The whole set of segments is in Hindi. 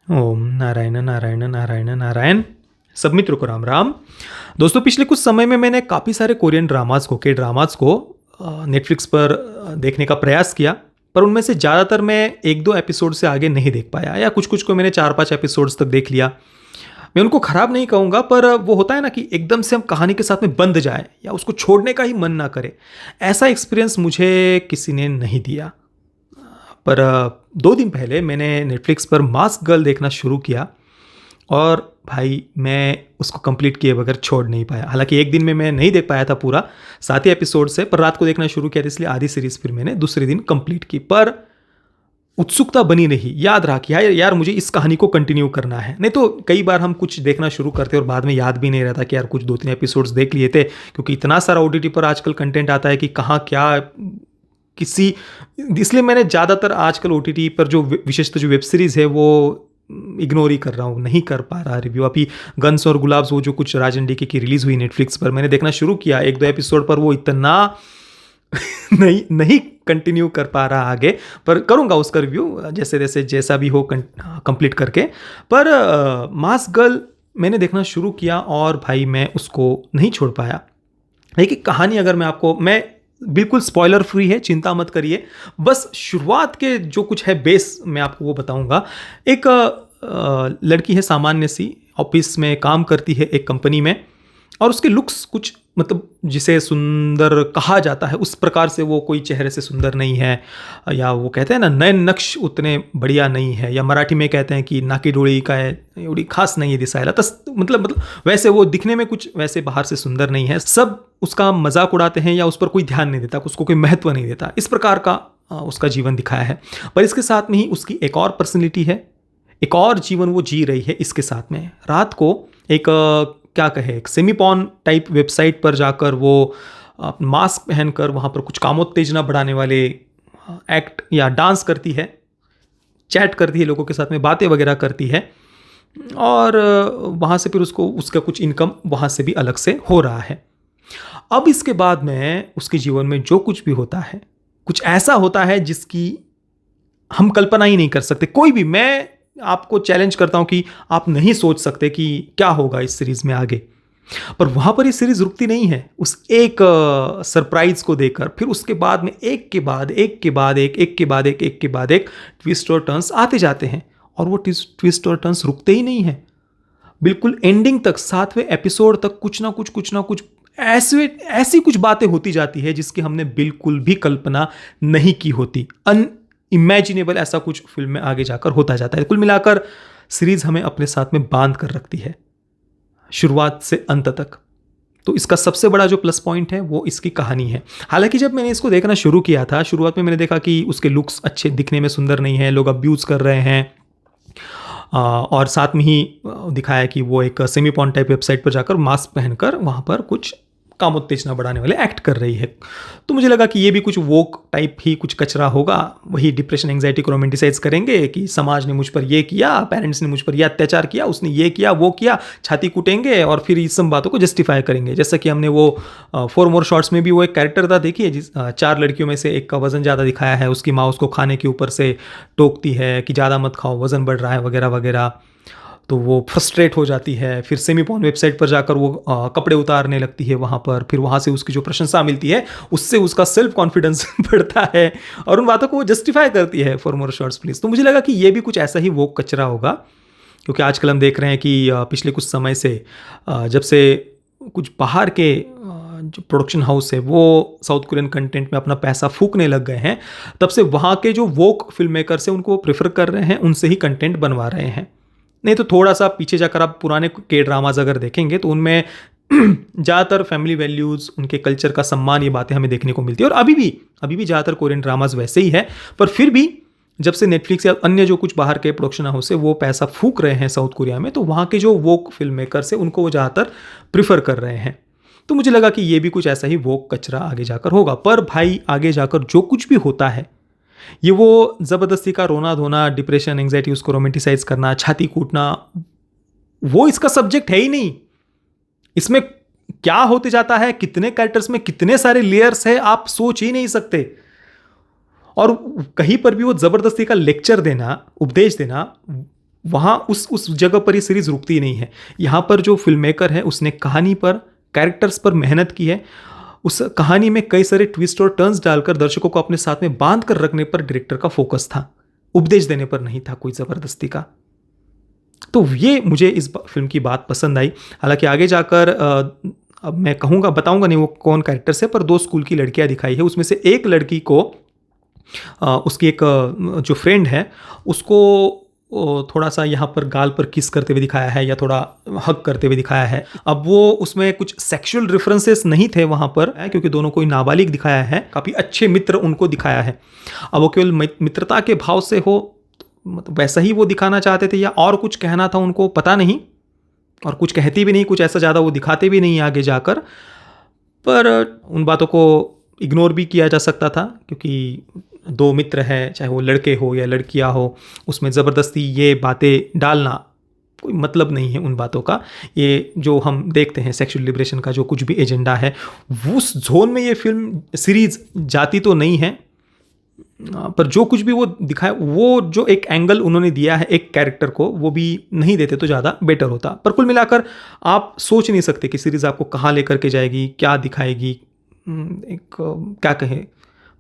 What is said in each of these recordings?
ओम नारायण नारायण नारायण नारायण। सब मित्रों को राम राम। दोस्तों, पिछले कुछ समय में मैंने काफ़ी सारे कोरियन ड्रामास को के ड्रामास को नेटफ्लिक्स पर देखने का प्रयास किया, पर उनमें से ज़्यादातर मैं एक दो एपिसोड से आगे नहीं देख पाया, या कुछ कुछ को मैंने 4-5 एपिसोड्स तक देख लिया। मैं उनको ख़राब नहीं कहूँगा, पर वो होता है ना कि एकदम से हम कहानी के साथ में बंध जाए या उसको छोड़ने का ही मन ना करे। ऐसा एक्सपीरियंस मुझे किसी ने नहीं दिया। पर 2 दिन पहले मैंने नेटफ्लिक्स पर मास्क गर्ल देखना शुरू किया, और भाई मैं उसको कंप्लीट किए बगैर छोड़ नहीं पाया। हालांकि एक दिन में मैं नहीं देख पाया था पूरा 7 ही एपिसोड से, पर रात को देखना शुरू किया था, इसलिए आधी सीरीज फिर मैंने दूसरे दिन कंप्लीट की। पर उत्सुकता बनी रही, याद रहा कि यार मुझे इस कहानी को कंटिन्यू करना है। नहीं तो कई बार हम कुछ देखना शुरू करते और बाद में याद भी नहीं रहता कि यार कुछ 2-3 एपिसोड्स देख लिए थे, क्योंकि इतना सारा ओटीटी पर आजकल कंटेंट आता है कि कहाँ क्या किसी। इसलिए मैंने ज़्यादातर आजकल ओटीटी पर जो विशेषतः जो वेब सीरीज़ है वो इग्नोर ही कर रहा हूँ, नहीं कर पा रहा रिव्यू। अभी गन्स और गुलाब्स, वो जो कुछ राजन डीके की रिलीज़ हुई नेटफ्लिक्स पर, मैंने देखना शुरू किया 1-2 एपिसोड, पर वो इतना नहीं कंटिन्यू कर पा रहा आगे। पर करूँगा उसका रिव्यू जैसे जैसे जैसा भी हो कंप्लीट करके। पर मास्क गर्ल मैंने देखना शुरू किया और भाई मैं उसको नहीं छोड़ पाया। देखिए, कहानी अगर मैं बिल्कुल स्पॉइलर फ्री है, चिंता मत करिए। बस शुरुआत के जो कुछ है बेस मैं आपको वो बताऊंगा। एक लड़की है, सामान्य सी, ऑफिस में काम करती है एक कंपनी में, और उसके लुक्स कुछ मतलब जिसे सुंदर कहा जाता है उस प्रकार से वो कोई चेहरे से सुंदर नहीं है, या वो कहते हैं ना नयन नक्श उतने बढ़िया नहीं है, या मराठी में कहते हैं कि नाकी डोळी का है एवढी खास नहीं है दिसायला। मतलब वैसे वो दिखने में कुछ वैसे बाहर से सुंदर नहीं है। सब उसका मजाक उड़ाते हैं या उस पर कोई ध्यान नहीं देता, उसको कोई महत्व नहीं देता। इस प्रकार का उसका जीवन दिखाया है। पर इसके साथ में ही उसकी एक और पर्सनैलिटी है, एक और जीवन वो जी रही है इसके साथ में। रात को एक क्या कहे, एक सेमीपॉन टाइप वेबसाइट पर जाकर वो मास्क पहनकर वहाँ पर कुछ कामोत्तेजना बढ़ाने वाले एक्ट या डांस करती है, चैट करती है, लोगों के साथ में बातें वगैरह करती है, और वहाँ से फिर उसको उसका कुछ इनकम वहाँ से भी अलग से हो रहा है। अब इसके बाद में उसके जीवन में जो कुछ भी होता है, कुछ ऐसा होता है जिसकी हम कल्पना ही नहीं कर सकते। कोई भी, मैं आपको चैलेंज करता हूं कि आप नहीं सोच सकते कि क्या होगा इस सीरीज में आगे। पर वहां पर ये सीरीज रुकती नहीं है उस एक सरप्राइज को देकर। फिर उसके बाद में एक के बाद एक के बाद एक ट्विस्ट और टर्न्स आते जाते हैं, और वो ट्विस्ट और टर्न्स रुकते ही नहीं है। बिल्कुल एंडिंग तक, 7वें एपिसोड तक कुछ ना कुछ ऐसी कुछ बातें होती जाती है जिसकी हमने बिल्कुल भी कल्पना नहीं की होती। इमेजिनेबल ऐसा कुछ फिल्म में आगे जाकर होता जाता है। कुल मिलाकर सीरीज हमें अपने साथ में बांध कर रखती है शुरुआत से अंत तक। तो इसका सबसे बड़ा जो प्लस पॉइंट है वो इसकी कहानी है। हालांकि जब मैंने इसको देखना शुरू किया था, शुरुआत में मैंने देखा कि उसके लुक्स अच्छे दिखने में सुंदर नहीं है, लोग अब्यूज़ कर रहे हैं, और साथ में ही दिखाया कि वो एक सेमीपॉन टाइप वेबसाइट पर जाकर मास्क पहनकर वहाँ पर कुछ कामोत्तेजना बढ़ाने वाले एक्ट कर रही है। तो मुझे लगा कि ये भी कुछ वोक टाइप ही कुछ कचरा होगा, वही डिप्रेशन एंजाइटी को रोमांटिसाइज करेंगे कि समाज ने मुझ पर ये किया, पेरेंट्स ने मुझ पर ये अत्याचार किया, उसने ये किया वो किया, छाती कूटेंगे और फिर इस सब बातों को जस्टिफाई करेंगे। जैसा कि हमने वो 4 मोर शॉर्ट्स में भी वो एक कैरेक्टर था, देखिए, जिस 4 लड़कियों में से एक का वजन ज़्यादा दिखाया है, उसकी माँ उसको खाने के ऊपर से टोकती है कि ज़्यादा मत खाओ, वजन बढ़ रहा है वगैरह वगैरह। तो वो फ्रस्ट्रेट हो जाती है, फिर सेमीपॉन वेबसाइट पर जाकर वो कपड़े उतारने लगती है वहाँ पर, फिर वहाँ से उसकी जो प्रशंसा मिलती है उससे उसका सेल्फ कॉन्फिडेंस बढ़ता है, और उन बातों को वो जस्टिफाई करती है। For more shorts please. तो मुझे लगा कि ये भी कुछ ऐसा ही वो कचरा होगा, क्योंकि आजकल हम देख रहे हैं कि पिछले कुछ समय से जब से कुछ बाहर के जो प्रोडक्शन हाउस है वो साउथ कोरियन कंटेंट में अपना पैसा फूकने लग गए हैं, तब से वहाँ के जो वोक फिल्म मेकर्स हैं उनको प्रेफर कर रहे हैं, उनसे ही कंटेंट बनवा रहे हैं। नहीं तो थोड़ा सा पीछे जाकर आप पुराने के ड्रामाज अगर देखेंगे तो उनमें ज़्यादातर फैमिली वैल्यूज़, उनके कल्चर का सम्मान, ये बातें हमें देखने को मिलती है। और अभी भी ज़्यादातर कोरियन ड्रामाज वैसे ही है। पर फिर भी जब से नेटफ्लिक्स या अन्य जो कुछ बाहर के प्रोडक्शन हाउस है वो पैसा फूक रहे हैं साउथ कोरिया में, तो वहाँ के जो वोक फिल्म मेकर्स है उनको वो ज़्यादातर प्रिफर कर रहे हैं। तो मुझे लगा कि ये भी कुछ ऐसा ही वोक कचरा आगे जाकर होगा। पर भाई आगे जाकर जो कुछ भी होता है, ये वो ज़बरदस्ती का रोना धोना, डिप्रेशन एंजाइटी, उसको रोमांटिसाइज करना, छाती कूटना, वो इसका सब्जेक्ट है ही नहीं। इसमें क्या होते जाता है, कितने कैरेक्टर्स में कितने सारे लेयर्स है, आप सोच ही नहीं सकते। और कहीं पर भी वो ज़बरदस्ती का लेक्चर देना, उपदेश देना, वहाँ उस जगह पर ये सीरीज़ रुकती नहीं है। यहाँ पर जो फिल्म मेकर है उसने कहानी पर, कैरेक्टर्स पर मेहनत की है। उस कहानी में कई सारे ट्विस्ट और टर्न्स डालकर दर्शकों को अपने साथ में बांध कर रखने पर डायरेक्टर का फोकस था, उपदेश देने पर नहीं था कोई ज़बरदस्ती का। तो ये मुझे इस फिल्म की बात पसंद आई। हालांकि आगे जाकर अब मैं कहूँगा, बताऊँगा नहीं वो कौन कैरेक्टर्स है, पर 2 स्कूल की लड़कियाँ दिखाई है। उसमें से एक लड़की को उसकी एक जो फ्रेंड है उसको थोड़ा सा यहाँ पर गाल पर किस करते हुए दिखाया है या थोड़ा हग करते हुए दिखाया है। अब वो उसमें कुछ सेक्सुअल रेफरेंसेस नहीं थे वहाँ पर, क्योंकि दोनों को नाबालिग दिखाया है, काफ़ी अच्छे मित्र उनको दिखाया है। अब वो केवल मित्रता के भाव से हो, मतलब वैसा ही वो दिखाना चाहते थे या और कुछ कहना था उनको, पता नहीं, और कुछ कहती भी नहीं, कुछ ऐसा ज़्यादा वो दिखाते भी नहीं आगे जाकर। पर उन बातों को इग्नोर भी किया जा सकता था, क्योंकि 2 मित्र हैं, चाहे वो लड़के हो या लड़कियां हो, उसमें ज़बरदस्ती ये बातें डालना कोई मतलब नहीं है उन बातों का। ये जो हम देखते हैं सेक्सुअल लिबरेशन का जो कुछ भी एजेंडा है, उस जोन में ये फिल्म सीरीज़ जाती तो नहीं है, पर जो कुछ भी वो दिखाया, वो जो एक एंगल उन्होंने दिया है एक कैरेक्टर को, वो भी नहीं देते तो ज़्यादा बेटर होता। पर कुल मिलाकर आप सोच नहीं सकते कि सीरीज़ आपको कहाँ लेकर के जाएगी, क्या दिखाएगी। एक क्या कहें,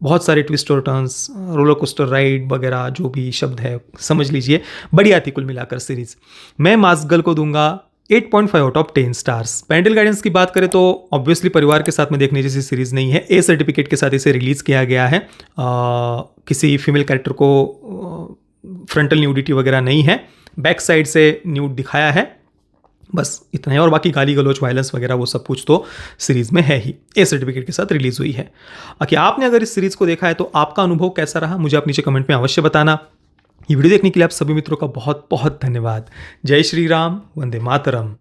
बहुत सारे ट्विस्ट और टर्न्स, रोलर कोस्टर राइड वगैरह, जो भी शब्द है समझ लीजिए, बढ़िया थी कुल मिलाकर सीरीज़। मैं मास्क गर्ल को दूंगा 8.5 out of 10 stars. Parental guidance की बात करें तो ऑब्वियसली परिवार के साथ में देखने जैसी सीरीज़ नहीं है। ए सर्टिफिकेट के साथ इसे रिलीज़ किया गया है। किसी फीमेल कैरेक्टर को फ्रंटल न्यूडिटी वगैरह नहीं है, बैक साइड से न्यूड दिखाया है, बस इतना है। और बाकी गाली गलौच, वायलेंस वगैरह वो सब कुछ तो सीरीज़ में है ही। ए सर्टिफिकेट के साथ रिलीज़ हुई है। बाकी आपने अगर इस सीरीज़ को देखा है तो आपका अनुभव कैसा रहा, मुझे आप नीचे कमेंट में अवश्य बताना। ये वीडियो देखने के लिए आप सभी मित्रों का बहुत बहुत धन्यवाद। जय श्री राम, वंदे मातरम।